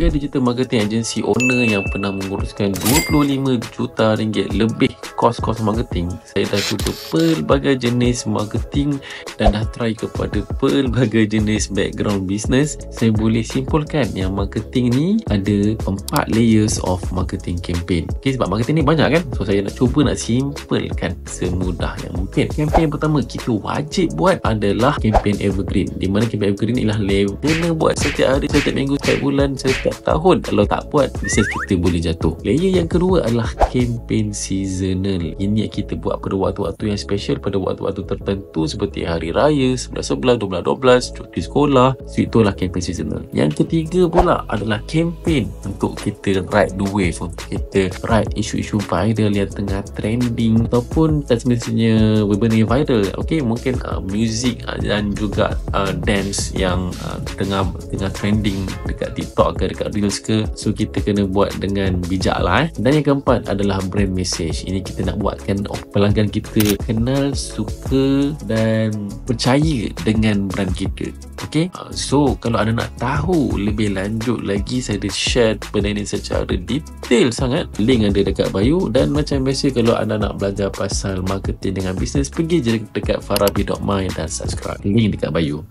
Sebagai digital marketing agency owner yang pernah menguruskan 25 juta ringgit lebih kos-kos marketing, saya dah tutup pelbagai jenis marketing dan dah try kepada pelbagai jenis background business. Saya boleh simpulkan yang marketing ni ada 4 layers of marketing campaign. Okay, sebab marketing ni banyak kan, so saya nak cuba nak simpulkan semudah yang mungkin. Campaign pertama kita wajib buat adalah campaign evergreen, di mana campaign evergreen ialah kena buat setiap hari, setiap minggu, setiap bulan, setiap tahun. Kalau tak buat, bisnes kita boleh jatuh. Layer yang kedua adalah campaign seasonal. Ini kita buat pada waktu-waktu yang special, pada waktu-waktu tertentu seperti hari raya, 11-11, 12-12, cuti sekolah. So itulah campaign seasonal. Yang ketiga pula adalah campaign untuk kita ride the wave, untuk kita ride isu-isu viral yang tengah trending, ataupun tak semestinya benda yang viral. Okay, mungkin music dan juga dance yang tengah trending dekat TikTok ke dekat Reels ke. So kita kena buat dengan bijak lah. Dan yang keempat adalah brand message. Ini kita nak buatkan pelanggan kita kenal, suka dan percaya dengan brand kita. Okay, so kalau anda nak tahu lebih lanjut lagi, saya ada share benda ini secara detail sangat. Link ada dekat bio. Dan macam biasa, kalau anda nak belajar pasal marketing dengan bisnes, pergi je dekat farabi.my dan subscribe. Link dekat bio.